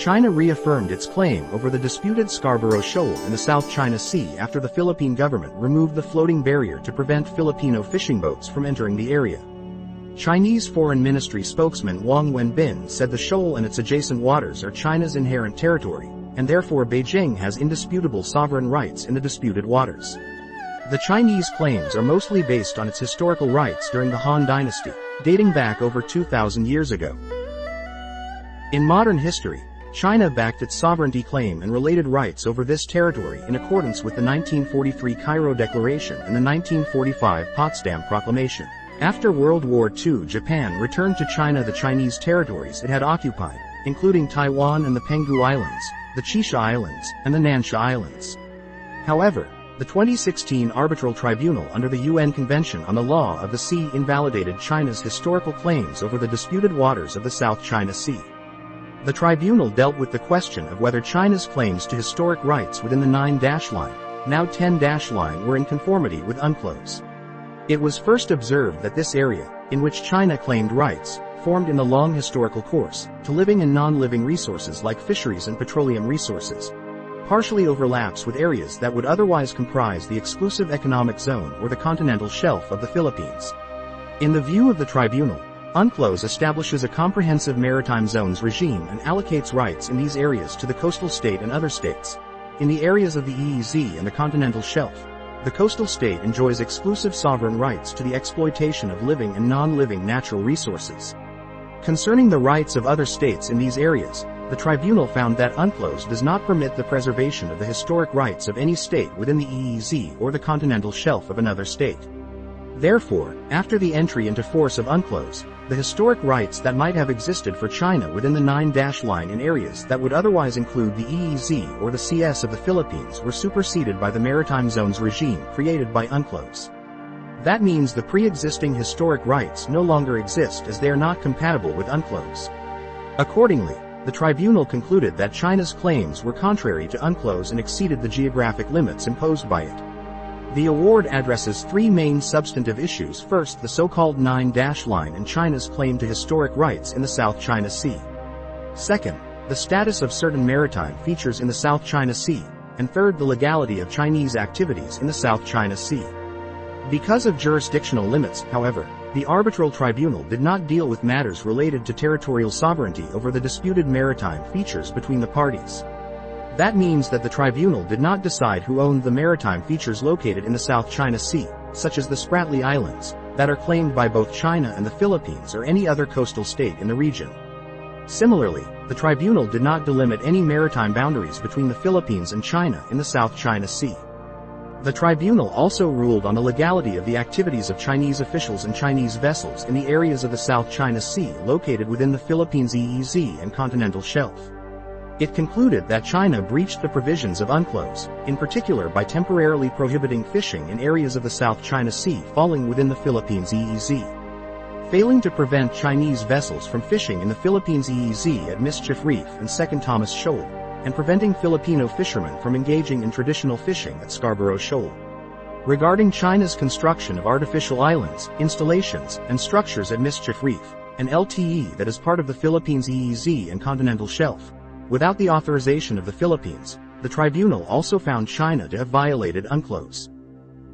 China reaffirmed its claim over the disputed Scarborough Shoal in the South China Sea after the Philippine government removed the floating barrier to prevent Filipino fishing boats from entering the area. Chinese Foreign Ministry spokesman Wang Wenbin said the shoal and its adjacent waters are China's inherent territory, and therefore Beijing has indisputable sovereign rights in the disputed waters. The Chinese claims are mostly based on its historical rights during the Han Dynasty, dating back over 2,000 years ago. In modern history, China backed its sovereignty claim and related rights over this territory in accordance with the 1943 Cairo Declaration and the 1945 Potsdam Proclamation. After World War II, Japan returned to China the Chinese territories it had occupied, including Taiwan and the Penghu Islands, the Xisha Islands, and the Nansha Islands. However, the 2016 Arbitral Tribunal under the UN Convention on the Law of the Sea invalidated China's historical claims over the disputed waters of the South China Sea. The tribunal dealt with the question of whether China's claims to historic rights within the 9- line, now 10- line, were in conformity with UNCLOS. It was first observed that this area, in which China claimed rights, formed in the long historical course to living and non-living resources like fisheries and petroleum resources, partially overlaps with areas that would otherwise comprise the exclusive economic zone or the continental shelf of the Philippines. In the view of the tribunal, UNCLOS establishes a comprehensive maritime zones regime and allocates rights in these areas to the coastal state and other states. In the areas of the EEZ and the continental shelf, the coastal state enjoys exclusive sovereign rights to the exploitation of living and non-living natural resources. Concerning the rights of other states in these areas, the tribunal found that UNCLOS does not permit the preservation of the historic rights of any state within the EEZ or the continental shelf of another state. Therefore, after the entry into force of UNCLOS, the historic rights that might have existed for China within the 9- line in areas that would otherwise include the EEZ or the SCS of the Philippines were superseded by the maritime zones regime created by UNCLOS. That means the pre-existing historic rights no longer exist as they are not compatible with UNCLOS. Accordingly, the tribunal concluded that China's claims were contrary to UNCLOS and exceeded the geographic limits imposed by it. The award addresses three main substantive issues. First, the so-called 9- line and China's claim to historic rights in the South China Sea. Second, the status of certain maritime features in the South China Sea. And third, the legality of Chinese activities in the South China Sea. Because of jurisdictional limits, however, the arbitral tribunal did not deal with matters related to territorial sovereignty over the disputed maritime features between the parties. That means that the tribunal did not decide who owned the maritime features located in the South China Sea, such as the Spratly Islands, that are claimed by both China and the Philippines or any other coastal state in the region. Similarly, the tribunal did not delimit any maritime boundaries between the Philippines and China in the South China Sea. The tribunal also ruled on the legality of the activities of Chinese officials and Chinese vessels in the areas of the South China Sea located within the Philippines' EEZ and continental shelf. It concluded that China breached the provisions of UNCLOS, in particular by temporarily prohibiting fishing in areas of the South China Sea falling within the Philippines' EEZ. Failing to prevent Chinese vessels from fishing in the Philippines' EEZ at Mischief Reef and Second Thomas Shoal, and preventing Filipino fishermen from engaging in traditional fishing at Scarborough Shoal. Regarding China's construction of artificial islands, installations, and structures at Mischief Reef, an LTE that is part of the Philippines' EEZ and continental shelf, without the authorization of the Philippines, the tribunal also found China to have violated UNCLOS.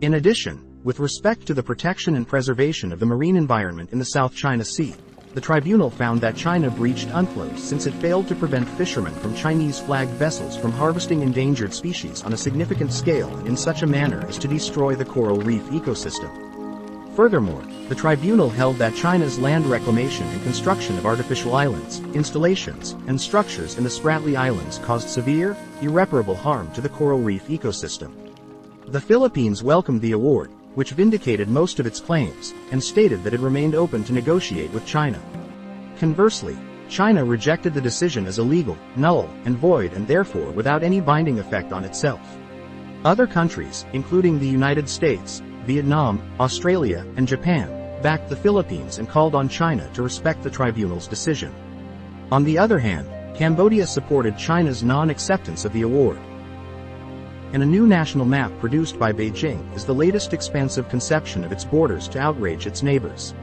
In addition, with respect to the protection and preservation of the marine environment in the South China Sea, the tribunal found that China breached UNCLOS since it failed to prevent fishermen from Chinese-flagged vessels from harvesting endangered species on a significant scale and in such a manner as to destroy the coral reef ecosystem. Furthermore, the tribunal held that China's land reclamation and construction of artificial islands, installations, and structures in the Spratly Islands caused severe, irreparable harm to the coral reef ecosystem. The Philippines welcomed the award, which vindicated most of its claims, and stated that it remained open to negotiate with China. Conversely, China rejected the decision as illegal, null, and void and therefore without any binding effect on itself. Other countries, including the United States, Vietnam, Australia, and Japan, backed the Philippines and called on China to respect the tribunal's decision. On the other hand, Cambodia supported China's non-acceptance of the award. And a new national map produced by Beijing is the latest expansive conception of its borders to outrage its neighbors.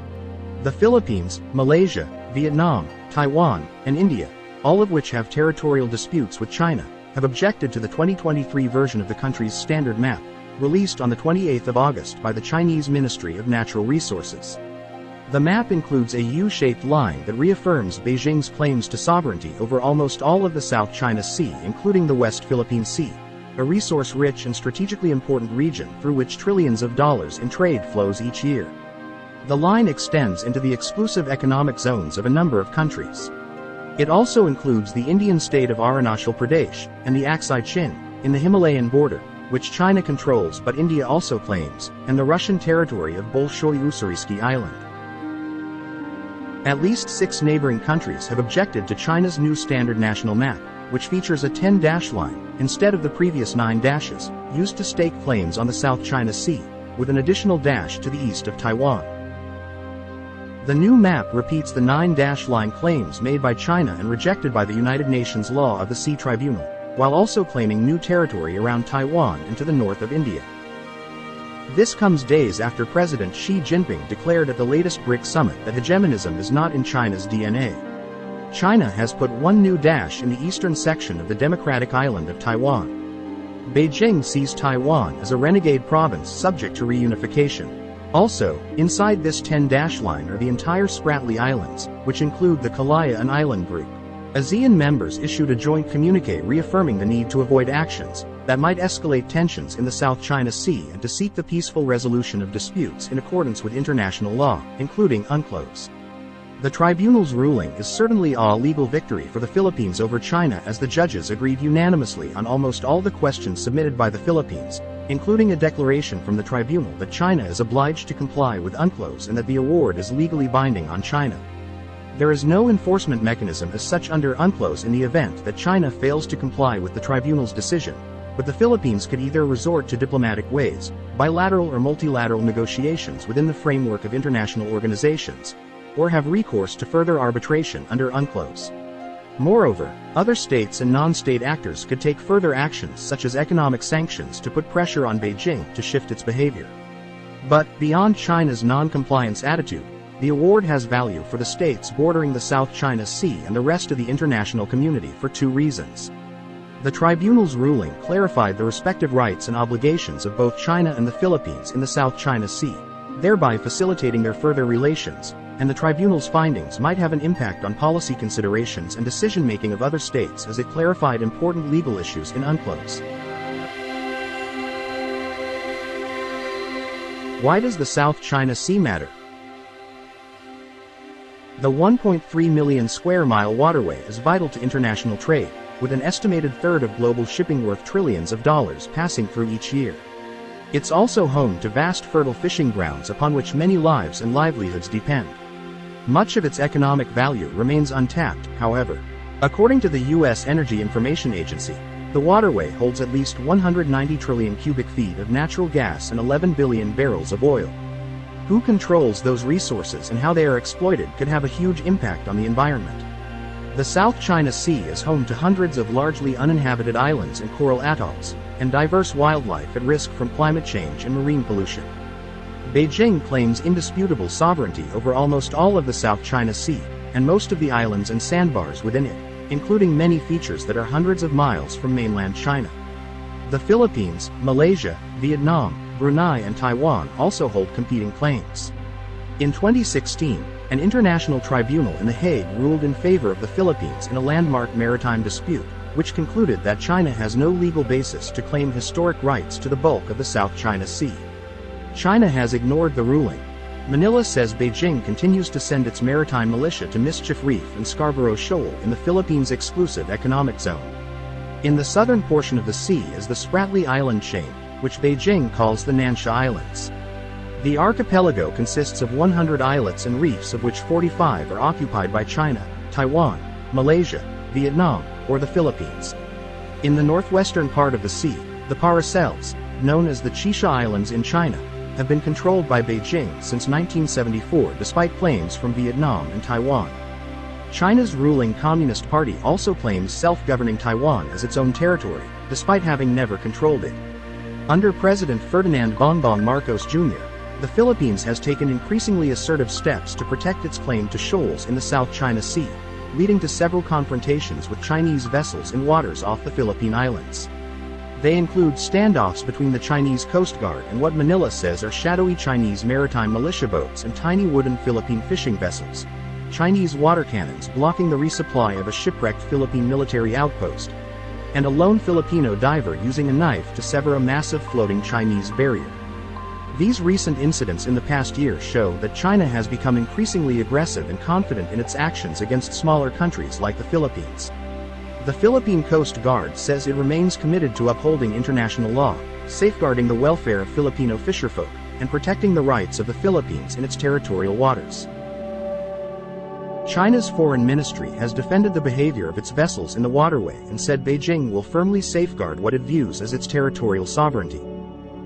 The Philippines, Malaysia, Vietnam, Taiwan, and India all of which have territorial disputes with China, have objected to the 2023 version of the country's standard map, released on the 28th of August by the Chinese Ministry of Natural Resources. The map includes a U-shaped line that reaffirms Beijing's claims to sovereignty over almost all of the South China Sea, including the West Philippine Sea, a resource-rich and strategically important region through which trillions of dollars in trade flows each year. The line extends into the exclusive economic zones of a number of countries. It also includes the Indian state of Arunachal Pradesh and the Aksai Chin, in the Himalayan border, which China controls but India also claims, and the Russian territory of Bolshoi-Ussuriysky Island. At least 6 neighboring countries have objected to China's new standard national map, which features a 10-dash line, instead of the previous 9 dashes, used to stake claims on the South China Sea, with an additional dash to the east of Taiwan. The new map repeats the 9-dash line claims made by China and rejected by the United Nations Law of the Sea Tribunal, while also claiming new territory around Taiwan and to the north of India. This comes days after President Xi Jinping declared at the latest BRICS summit that hegemonism is not in China's DNA. China has put one new dash in the eastern section of the democratic island of Taiwan. Beijing sees Taiwan as a renegade province subject to reunification. Also, inside this 10-dash line are the entire Spratly Islands, which include the Kalayaan Island group. ASEAN members issued a joint communiqué reaffirming the need to avoid actions that might escalate tensions in the South China Sea and to seek the peaceful resolution of disputes in accordance with international law, including UNCLOS. The tribunal's ruling is certainly a legal victory for the Philippines over China, as the judges agreed unanimously on almost all the questions submitted by the Philippines, including a declaration from the tribunal that China is obliged to comply with UNCLOS and that the award is legally binding on China. There is no enforcement mechanism as such under UNCLOS in the event that China fails to comply with the tribunal's decision, but the Philippines could either resort to diplomatic ways, bilateral or multilateral negotiations within the framework of international organizations, or have recourse to further arbitration under UNCLOS. Moreover, other states and non-state actors could take further actions such as economic sanctions to put pressure on Beijing to shift its behavior. But, beyond China's non-compliance attitude, the award has value for the states bordering the South China Sea and the rest of the international community for 2 reasons. The tribunal's ruling clarified the respective rights and obligations of both China and the Philippines in the South China Sea, thereby facilitating their further relations, and the tribunal's findings might have an impact on policy considerations and decision-making of other states as it clarified important legal issues in UNCLOS. Why does the South China Sea matter? The 1.3 million square mile waterway is vital to international trade, with an estimated third of global shipping worth trillions of dollars passing through each year. It's also home to vast fertile fishing grounds upon which many lives and livelihoods depend. Much of its economic value remains untapped, however. According to the U.S. Energy Information Agency, the waterway holds at least 190 trillion cubic feet of natural gas and 11 billion barrels of oil. Who controls those resources and how they are exploited could have a huge impact on the environment. The South China Sea is home to hundreds of largely uninhabited islands and coral atolls, and diverse wildlife at risk from climate change and marine pollution. Beijing claims indisputable sovereignty over almost all of the South China Sea, and most of the islands and sandbars within it, including many features that are hundreds of miles from mainland China. The Philippines, Malaysia, Vietnam, Brunei and Taiwan also hold competing claims. In 2016, an international tribunal in The Hague ruled in favor of the Philippines in a landmark maritime dispute, which concluded that China has no legal basis to claim historic rights to the bulk of the South China Sea. China has ignored the ruling. Manila says Beijing continues to send its maritime militia to Mischief Reef and Scarborough Shoal in the Philippines' exclusive economic zone. In the southern portion of the sea is the Spratly Island chain, which Beijing calls the Nansha Islands. The archipelago consists of 100 islets and reefs, of which 45 are occupied by China, Taiwan, Malaysia, Vietnam, or the Philippines. In the northwestern part of the sea, the paracels, known as the Xisha Islands in China, have been controlled by Beijing since 1974 despite claims from Vietnam and Taiwan. China's ruling Communist Party also claims self-governing Taiwan as its own territory, despite having never controlled it. Under President Ferdinand Bongbong Marcos Jr., the Philippines has taken increasingly assertive steps to protect its claim to shoals in the South China Sea, leading to several confrontations with Chinese vessels in waters off the Philippine Islands. They include standoffs between the Chinese Coast Guard and what Manila says are shadowy Chinese maritime militia boats and tiny wooden Philippine fishing vessels, Chinese water cannons blocking the resupply of a shipwrecked Philippine military outpost, and a lone Filipino diver using a knife to sever a massive floating Chinese barrier. These recent incidents in the past year show that China has become increasingly aggressive and confident in its actions against smaller countries like the Philippines. The Philippine Coast Guard says it remains committed to upholding international law, safeguarding the welfare of Filipino fisherfolk, and protecting the rights of the Philippines in its territorial waters. China's foreign ministry has defended the behavior of its vessels in the waterway and said Beijing will firmly safeguard what it views as its territorial sovereignty.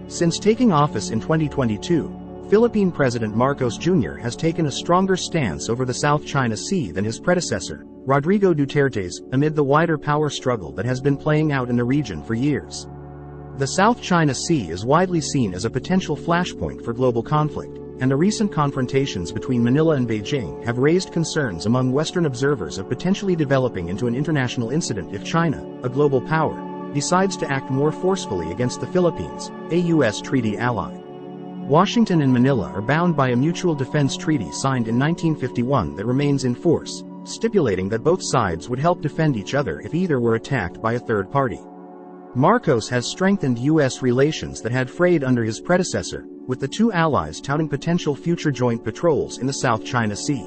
Since taking office in 2022, Philippine President Marcos Jr. has taken a stronger stance over the South China Sea than his predecessor, Rodrigo Duterte's, amid the wider power struggle that has been playing out in the region for years. The South China Sea is widely seen as a potential flashpoint for global conflict, and the recent confrontations between Manila and Beijing have raised concerns among Western observers of potentially developing into an international incident if China, a global power, decides to act more forcefully against the Philippines, a U.S. treaty ally. Washington and Manila are bound by a mutual defense treaty signed in 1951 that remains in force, stipulating that both sides would help defend each other if either were attacked by a third party. Marcos has strengthened U.S. relations that had frayed under his predecessor, with the two allies touting potential future joint patrols in the South China Sea.